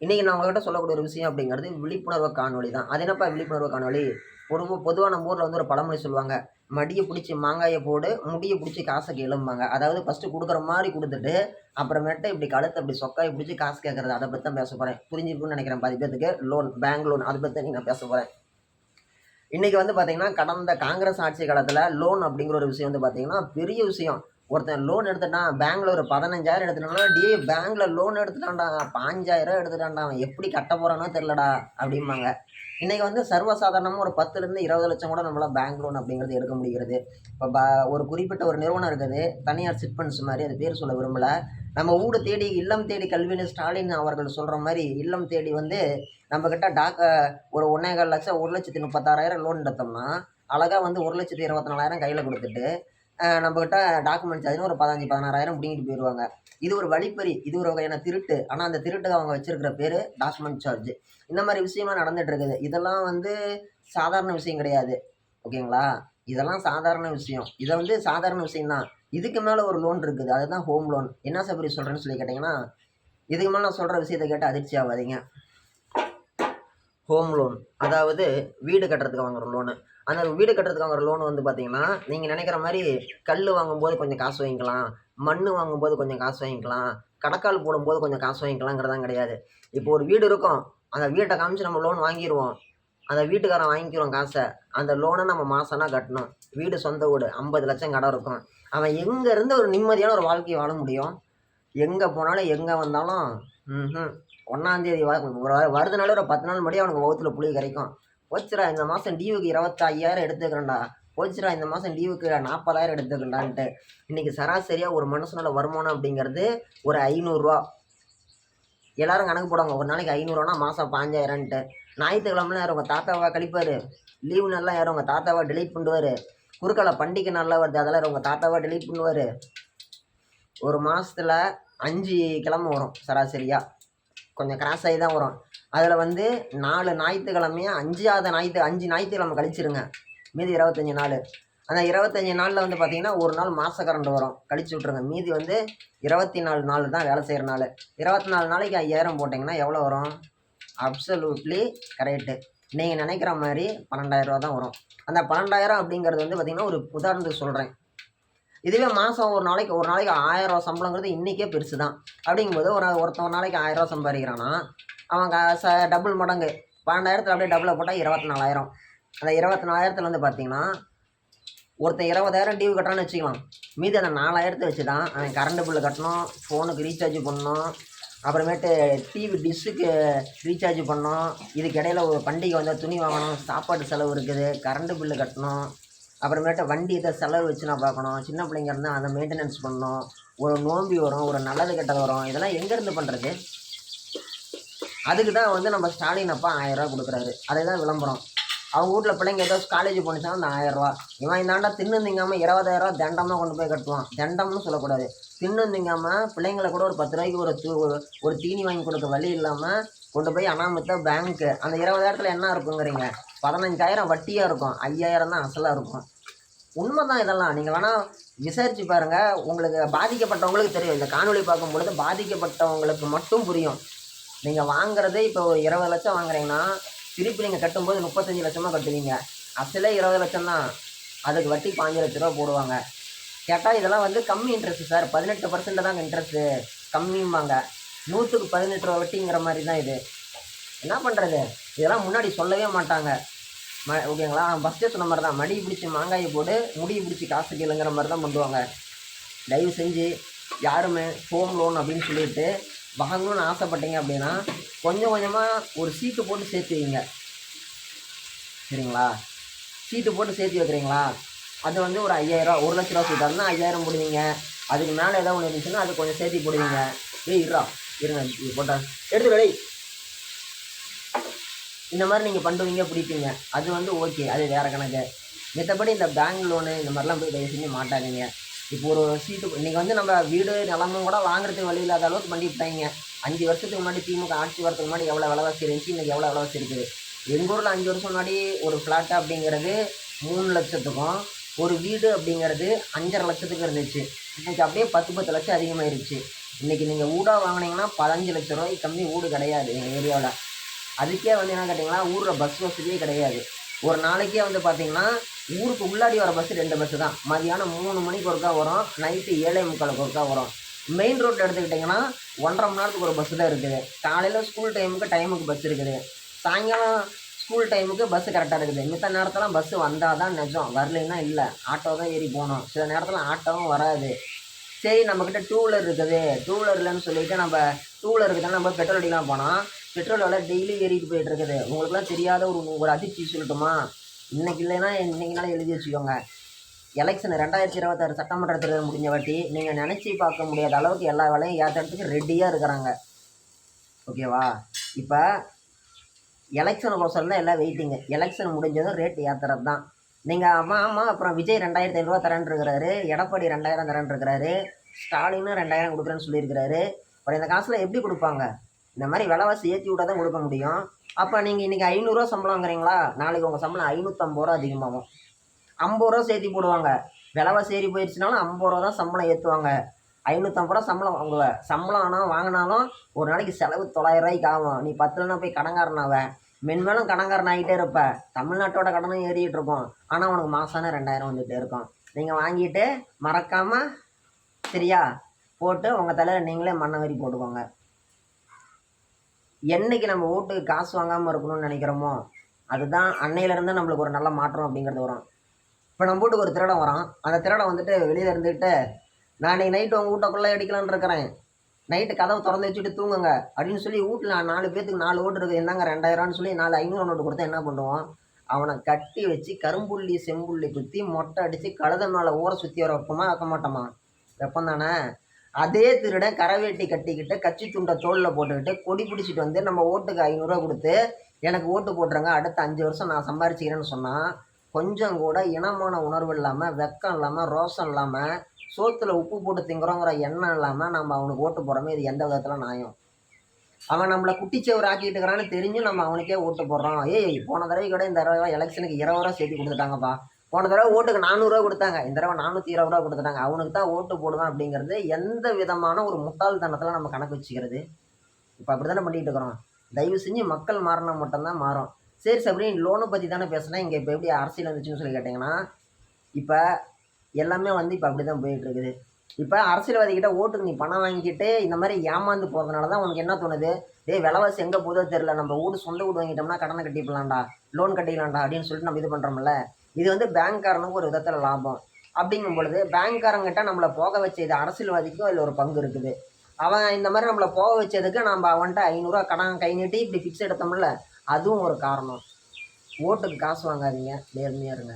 இன்னைக்கு நான் உங்ககிட்ட சொல்லக்கூடிய ஒரு விஷயம் அப்படிங்கிறது விழிப்புணர்வு காணொளி தான். அது என்னப்பா விழிப்புணர்வு காணொளி? பொதுவா நம்ம ஊர்ல வந்து ஒரு பழமொழி சொல்லுவாங்க. "மடிய புடிச்சு மாங்காய போடு, முடிய புடிச்சு காச கேளும்பாங்க." அதாவது ஃபர்ஸ்ட்டு குடுக்குற மாரி குடுத்துட்டு, அப்புறமேட்டு இப்படி கழுத்த இப்படி சொக்காய புடிச்சு காசு கேட்கறது. அத பத்தி தான் பேசப் போறேன். புரிஞ்சிருக்கும்னு நெனைக்கிறேன் பாதி பேத்துக்கு. பேங்க் லோன் அத பத்தி நான் பேசப் போறேன். இன்னைக்கு வந்து பார்த்தீங்கன்னா, கடந்த காங்கிரஸ் ஆட்சி காலத்துல லோன் அப்படிங்கிற ஒரு விஷயம் வந்து பார்த்தீங்கன்னா, பெரிய விஷயம். ஒருத்தன் லோன் எடுத்துட்டான், பேங்க்ல ஒரு 15,000 எடுத்துட்டான்னா, "டேய் பேங்க்ல லோன் எடுத்துட்டான்டா, 5,000 எடுத்துட்டான்டா, அவன் எப்படி கட்டப் போறானோ தெரியலடா" அப்படிம்பாங்க. இன்னைக்கு வந்து சர்வசாதாரணமா ஒரு 10லருந்து 20 லட்சம் கூட நம்மளால பேங்க் லோன் அப்படிங்கிறது எடுக்க முடிகிறது. இப்ப ஒரு குறிப்பிட்ட ஒரு நிறுவனம் இருக்குது. தனியார் சிட் ஃபண்ட்ஸ் மாரி, அது பேர் சொல்ல விரும்பல. நம்ம ஊடு தேடி, இல்லம் தேடி கல்வின்னு ஸ்டாலின் அவர்கள் சொல்ற மாரி, இல்லம் தேடி வந்து நம்மகிட்ட ஒரு 1,4 லட்சம் 1,36,000 லோன் எடுத்தோம்னா, அழகா வந்து 1,24,000 கையில குடுத்துட்டு, நம்மகிட்ட டாக்குமெண்ட் சார்ஜ்ன்னு ஒரு 15, 16,000 புடிங்கிட்டு போயிருவாங்க. இது ஒரு வழிப்பறி. இது ஒரு வகையான திருட்டு. ஆனா, அந்த திருட்டுக்கு அவங்க வச்சிருக்கிற பேரு டாக்குமெண்ட் சார்ஜ். இந்த மாரி விஷயம்லாம் நடந்துட்டு இருக்குது. இதெல்லாம் வந்து சாதாரண விஷயம் கிடையாது. ஓகேங்களா? இதெல்லாம் சாதாரண விஷயம். இத வந்து சாதாரண விஷயம் தான். இதுக்கு மேல ஒரு லோன் இருக்குது. அதுதான் ஹோம் லோன். என்ன சபரி சொல்றேன்னு சொல்லி கேட்டீங்கன்னா, இதுக்கு மேல நான் சொல்ற விஷயத்த கேட்டு அதிர்ச்சி ஆவாதீங்க. Home loan. அதாவது வீடு கட்டுறதுக்கு வாங்குற லோனு. அந்த வீடு கட்டுறதுக்கு வாங்குற லோன் வந்து பார்த்தீங்கன்னா, நீங்க நெனைக்கிற மாரி கல்லு வாங்கும்போது கொஞ்சம் காசு வாங்கிக்கலாம். மண்ணு வாங்கும்போது கொஞ்சம் காசு வாங்கிக்கலாம். கடக்கால் போடும்போது கொஞ்சம் காசு வாங்கிக்கலாங்கிறதெல்லாம் கிடையாது. இப்போ ஒரு வீடு இருக்கும். அந்த வீட்ட காமிச்சு நம்ம லோன் வாங்கிருவோம். அந்த வீட்டுக்காரன் வாங்கிக்குவான் காச. அந்த லோன நம்ம மாசம்னா கட்டணும். வீடு சொந்த வீடு. 50 லட்சம் கடன் இருக்கும். அவன் எங்க இருந்து ஒரு நிம்மதியான ஒரு வாழ்க்கைய வாழ முடியும்? எங்க போனாலும், எங்க வந்தாலும், ம்ஹ்ம். 1ஆம் தேதி வருதுனாலே ஒரு 10 நாள் முன்னாடியே அவனுக்கு வவுத்துல புளி கரைக்கும். போச்சுடா இந்த மாசம் டியூவுக்கு 25,000 எடுத்துக்கிறேன்டா. போச்சுடா இந்த மாசம் டியூவுக்கு 40,000 எடுத்துக்கிறேன்டான்ட்டு. இன்னைக்கு சராசரியா ஒரு மனுஷனோட வருமானம் அப்படிங்கிறது ஒரு ரூ. 500. எல்லாரும் கணக்கு போடுவாங்க. ஒரு நாளைக்கு ரூ. 500னா மாசம் 15,000ன்ட்டு. ஞாயித்துக்கிழமைலாம் யாரு உங்க தாத்தாவா கழிப்பாரு? லீவு நாள்லாம் யாரு உங்க தாத்தாவா டெலீட் பண்ணுவாரு? குறுக்கால பண்டிகை நாள்லாம் வருது. அதெல்லாம் யாரு உங்க தாத்தாவா டெலீட் பண்ணுவாரு? ஒரு மாசத்துல 5 கிழமை வரும் சராசரியா. கொஞ்சம் கிராஸ் ஆகி தான் வரும். அதுல வந்து 4 ஞாயித்துக்கிழமையும் 5 ஞாயித்துக்கிழமை கழிச்சிருங்க. மீதி 25 நாளு. அந்த 25 நாள்ல வந்து பார்த்தீங்கன்னா, ஒரு நாள் மாச கரண்ட் வரும். கழிச்சு விட்டுருங்க. மீதி வந்து 24 நாள் தான் வேலை செய்ற நாளு. 24 நாளைக்கு 5,000 போட்டீங்கன்னா எவ்வளோ வரும்? Absolutely correct. நீங்க நெனைக்கிற மாரி ரூ. 12,000 தான் வரும். அந்த 12,000 அப்படிங்கிறது வந்து பார்த்தீங்கன்னா, ஒரு உதாரணத்துக்கு சொல்றேன். இதுவே மாசம் ஒரு நாளைக்கு ரூ. 1,000 சம்பளங்கிறது இன்னைக்கே பெருசு தான். அப்படிங்கும்போது ஒருத்தன் ஒரு நாளைக்கு ரூ. 1,000 சம்பாதிக்கிறான்னா, அவன் டபுள் மடங்கு 12,000த்துல அப்படியே டபுளா போட்டா 24,000. அந்த 24,000த்துல வந்து பார்த்தீங்கன்னா, ஒருத்தன் 20,000 டியூ கட்டுறான்னு வச்சுக்கலாம். மீதி அந்த 4,000த்த வச்சு தான் அவன் கரண்ட் பில்லு கட்டணும், ஃபோனுக்கு ரீசார்ஜ் பண்ணணும், அப்புறமேட்டு டிவி டிஷ்ஷுக்கு ரீசார்ஜ் பண்ணணும். இதுக்கு இடையில ஒரு பண்டிகை வந்தா துணி வாங்கணும், சாப்பாட்டு செலவு இருக்குது, கரண்ட் பில்லு கட்டணும். அப்புறமேட்டு வண்டி இதை செலவு வச்சு நான் பார்க்கணும். சின்ன பிள்ளைங்க இருந்தால் அதை மெயின்டெனன்ஸ் பண்ணணும். ஒரு நோம்பி வரும், ஒரு நல்லது கெட்டது வரும். இதெல்லாம் எங்கேருந்து பண்ணுறது? அதுக்கு தான் வந்து நம்ம ஸ்டாலின் அப்பா 1000 கொடுக்குறாரு. அதே தான் விளம்பரம். அவங்க வீட்டில் பிள்ளைங்க ஏதோ காலேஜ் போணுச்சுன்னா அந்த 1000. இவன் இந்தாண்டா தின்னு திங்காமல் 20,000 தண்டமாக கொண்டு போய் கட்டுவான். தண்டம்னு சொல்லக்கூடாது. தின்னு திங்காமல் பிள்ளைங்களை கூட ஒரு 10 ரூபாய்க்கு ஒரு தீனி வாங்கி கொடுக்க வழி இல்லாமல் கொண்டு போய் அனாமத்த பேங்க்கு அந்த 20,000த்துல என்ன இருக்குங்கிறீங்க? 15,000 வட்டியாக இருக்கும், 5,000 தான் அசலாக இருக்கும். உண்மைதான் இதெல்லாம். நீங்க வேணா விசாரிச்சு பாருங்க. உங்களுக்கு பாதிக்கப்பட்டவங்களுக்கு தெரியும். இந்த காணொளி பார்க்கும் பொழுது பாதிக்கப்பட்டவங்களுக்கு மட்டும் புரியும். நீங்க வாங்குறதே இப்போ ஒரு 20 லட்சம் வாங்குறீங்கன்னா, திருப்பி நீங்க கட்டும்போது 35 லட்சமா கட்டுவீங்க. அசலே 20 லட்சம் தான். அதுக்கு வட்டி 5 லட்ச ரூபா போடுவாங்க. கேட்டா இதெல்லாம் வந்து கம்மி இன்ட்ரெஸ்ட் சார். 18% தாங்க இன்ட்ரெஸ்ட் கம்மிம்பாங்க. 100க்கு 18 ரூபா வட்டிங்கிற மாதிரி தான் இது. என்ன பண்றது? இதெல்லாம் முன்னாடி சொல்லவே மாட்டாங்க. ஓகேங்களா? ஃபஸ்ட்டே சொன்ன மாதிரி தான். மடி பிடிச்சி மாங்காயை போடு, முடி பிடிச்சி காசு கேளுங்கிற மாதிரி தான் பண்ணுவாங்க. தயவு செஞ்சு யாருமே ஹோம் லோன் அப்படின்னு சொல்லிட்டு வாங்கணும்னு ஆசைப்பட்டீங்க அப்படின்னா, கொஞ்சம் கொஞ்சமாக ஒரு சீட்டு போட்டு சேர்த்து வைங்க. சரிங்களா? சீட்டு போட்டு சேர்த்து வைக்கிறீங்களா? அது வந்து ஒரு 5,000 1 லட்ச ரூபா சீட்டாக இருந்தால் 5,000 போடுவீங்க. அதுக்கு மேலே ஏதாவது ஒன்று இருந்துச்சுன்னா அது கொஞ்சம் சேர்த்து போடுவீங்க. இருங்க இது போட்டா எடுத்து வெளி. இந்த மாதிரி நீங்கள் பண்ணுவீங்க, பிடிப்பீங்க. அது வந்து ஓகே. அது வேறு கணக்கு. மத்தபடி இந்த பேங்க் லோனு இந்த மாதிரிலாம் போய் தயவு செஞ்சு மாட்டாதீங்க. இப்போ ஒரு சீட்டு இன்றைக்கி வந்து நம்ம வீடு நிலமும் கூட வாங்குறதுக்கு வழி இல்லாத அளவுக்கு பண்ணிவிட்டாங்க. 5 வருஷத்துக்கு முன்னாடி திமுக ஆட்சி வரதுக்கு முன்னாடி எவ்வளோ விலைவாசி இருந்துச்சு, இன்றைக்கி எவ்வளோ விலைவாசி இருக்குது. எங்கள் ஊரில் 5 வருஷம் முன்னாடி ஒரு ஃப்ளாட்டு அப்படிங்கிறது 3 லட்சத்துக்கும், ஒரு வீடு அப்படிங்கிறது 5,5 லட்சத்துக்கு இருந்துச்சு. இன்றைக்கி அப்படியே 10 லட்சம் அதிகமாகிருச்சு. இன்றைக்கி நீங்கள் வீடா வாங்கினீங்கன்னா 15 லட்ச ரூபாய்க்கு கம்மி வீடு கிடையாது எங்கள் ஏரியாவில். அதுக்கே வந்து என்ன கேட்டிங்கன்னா ஊரில் பஸ் வசதியே கிடையாது. ஒரு நாளைக்கே வந்து பார்த்தீங்கன்னா ஊருக்கு உள்ளாடி வர பஸ்ஸு 2 பஸ்ஸு தான். மதியானம் 3 மணிக்கு ஒருக்கா வரும், நைட்டு 7:45க்கு ஒருக்கா வரும். மெயின் ரோட்டில் எடுத்துக்கிட்டிங்கன்னா 1.5 மணி நேரத்துக்கு ஒரு பஸ்ஸு தான் இருக்குது. காலையில் ஸ்கூல் டைமுக்கு பஸ் இருக்குது. சாயங்காலம் ஸ்கூல் டைமுக்கு பஸ்ஸு கரெக்டாக இருக்குது. மித்த நேரத்தெல்லாம் பஸ்ஸு வந்தால் தான் நிஜம், வரலைன்னா இல்லை. ஆட்டோ தான் ஏறி போகணும். சில நேரத்தில் ஆட்டோவும் வராது. சரி நம்மக்கிட்ட டூ வீலர் இருக்குது, டூ வீலர் இல்லைன்னு சொல்லிவிட்டு நம்ம டூ வீலர் இருக்குதுன்னா நம்ம பெட்ரோல் அடிக்கலாம் போனால் பெட்ரோல் விலை டெய்லி ஏறிட்டு போயிட்டு இருக்குது. உங்களுக்குலாம் தெரியாத ஒரு அதிர்ச்சி சொல்லட்டுமா? இன்றைக்கி இல்லைன்னா இன்றைக்கினாலும் எழுதி வச்சுக்கோங்க. எலெக்ஷன் 2026 சட்டமன்ற தேர்தல் முடிஞ்ச வாட்டி நீங்கள் நினச்சி பார்க்க முடியாத அளவுக்கு எல்லா வேலையும் ஏற்றுறதுக்கு ரெடியாக இருக்கிறாங்க. ஓகேவா? இப்போ எலெக்ஷனுக்கோசரம் தான் எல்லாம் வெயிட்டிங்கு. எலெக்ஷன் முடிஞ்சதும் ரேட் ஏற்றுறது தான். நீங்கள் ஆமாம் அப்புறம் விஜய் 2500 தரேன் இருக்கிறாரு, எடப்பாடி 2000 தரேன் இருக்கிறாரு, ஸ்டாலினும் 2000 கொடுக்குறேன்னு சொல்லியிருக்கிறாரு. அப்புறம் இந்த காசில் எப்படி கொடுப்பாங்க? இந்த மாதிரி விலைவாசி ஏற்றி விட்டால் தான் கொடுக்க முடியும். அப்போ நீங்கள் இன்றைக்கி 500 சம்பளங்கிறீங்களா, நாளைக்கு உங்கள் சம்பளம் 550 அதிகமாகும். 50 சேர்த்தி போடுவாங்க. விலைவாசி ஏறி போயிடுச்சுனாலும் 50 தான் சம்பளம் ஏற்றுவாங்க. 550 சம்பளம் வாங்குவேன். சம்பளம் ஆனால் வாங்கினாலும் ஒரு நாளைக்கு செலவு 900 ஆகும். நீ 10 போய் கடங்காரனாவ மென்மேலும் கடங்காரன் ஆகிட்டே இருப்ப. தமிழ்நாட்டோட கடனும் ஏறிட்டு இருக்கும். ஆனால் உனக்கு மாதம் 2000 வந்துகிட்டே இருக்கும். நீங்கள் வாங்கிட்டு மறக்காமல் சரியா போட்டு உங்கள் தலையில் நீங்களே மண்ணை வரி போட்டுக்கோங்க. என்னைக்கு நம்ம ஓட்டுக்கு காசு வாங்காமல் இருக்கணும்னு நினைக்கிறோமோ அதுதான் அன்னையிலேருந்து நம்மளுக்கு ஒரு நல்ல மாற்றம் அப்படிங்கிறது வரும். இப்போ நம்ம வீட்டுக்கு ஒரு திருடம் வரான். அந்த திருடம் வந்துட்டு வெளியில் இருந்துக்கிட்டு நான் இன்றைக்கி நைட்டு உங்கள் வீட்டை அடிக்கலான்னு இருக்கிறேன், நைட்டு கதவை திறந்து வச்சுட்டு தூங்குங்க அப்படின்னு சொல்லி வீட்டில் 4 பேத்துக்கு 4 ஓட்டு இருக்குது, என்னங்க 2000 சொல்லி 4 500 நோட்டு கொடுத்தா என்ன பண்ணுவோம்? அவனை கட்டி வச்சு கரும்புள்ளி செம்புள்ளி குத்தி மொட்டை அடித்து கழுத மேலே ஊரை சுற்றி வர வைப்போமா வைக்க மாட்டோமா? வெப்பம் தானே. அதே திருடன் கரைவேட்டி கட்டிக்கிட்டு கட்சி துண்டை தோளில் போட்டுக்கிட்டு கொடி பிடிச்சிட்டு வந்து நம்ம ஓட்டுக்கு 500 கொடுத்து எனக்கு ஓட்டு போட்டுருங்க, அடுத்த 5 வருஷம் நான் சம்பாரிச்சிக்கிறேன்னு சொன்னால் கொஞ்சம் கூட இனமான உணர்வு இல்லாமல், வெக்கம் இல்லாமல், ரோசம் இல்லாமல், சோத்தில் உப்பு போட்டு திங்குறோங்கிற எண்ணம் இல்லாமல் நம்ம அவனுக்கு ஓட்டு போடுறோமே, இது எந்த விதத்தில் நியாயம்? அவன் நம்மளை குட்டிச்சவர் ஆக்கிட்டு இருக்கிறான்னு தெரிஞ்சும் நம்ம அவனுக்கே ஓட்டு போடுறோம். போன தடவை கூட இந்த தடவை எலெக்ஷனுக்கு 20 சேர்த்து கொடுத்துட்டாங்கப்பா. போன தடவை ஓட்டுக்கு 400 கொடுத்தாங்க, இந்த தடவை 420 கொடுத்துட்டாங்க, அவனுக்கு தான் ஓட்டு போடுவேன் அப்படிங்கிறது எந்த விதமான ஒரு முட்டாள்தனத்தில் நம்ம கணக்கு வச்சுக்கிறது? இப்போ அப்படி தானே பண்ணிகிட்டு இருக்கிறோம். தயவு செஞ்சு மக்கள் மாறினா மட்டும்தான் மாறும். சரி சபரி, லோனை பற்றி தானே பேசுனேன். இங்கே இப்போ எப்படி அரசியல் வந்துச்சுன்னு சொல்லி கேட்டிங்கன்னா, இப்போ எல்லாமே வந்து இப்போ அப்படி தான் போயிட்டுருக்குது. இப்போ அரசியல்வாதிகிட்ட ஓட்டுக்கு நீ பணம் வாங்கிட்டு இந்த மாதிரி ஏமாந்து போகிறதுனால தான் உனக்கு என்ன தோணுது? விலைவாசி எங்கே போதோ தெரில, நம்ம சொந்த வீடு வாங்கிட்டோம்னா கடனை கட்டிப்பலாம்டா, லோன் கட்டிக்கலாம்டா அப்படின்னு சொல்லிட்டு நம்ம இது பண்ணுறோம்ல. இது வந்து பேங்க்காரனுக்கு ஒரு விதத்தில் லாபம். அப்படிங்கும் பொழுது பேங்க்காரங்கிட்ட நம்மளை போக வச்சது அரசியல்வாதிக்கும் அதில் ஒரு பங்கு இருக்குது. அவன் இந்த மாதிரி நம்மளை போக வச்சதுக்கு நம்ம அவன்கிட்ட 500 கடன் கை நீட்டி இப்படி ஃபிக்ஸ் எடுத்தோம்ல, அதுவும் ஒரு காரணம். ஓட்டுக்கு காசு வாங்காதீங்க, நேர்மையாக இருங்க.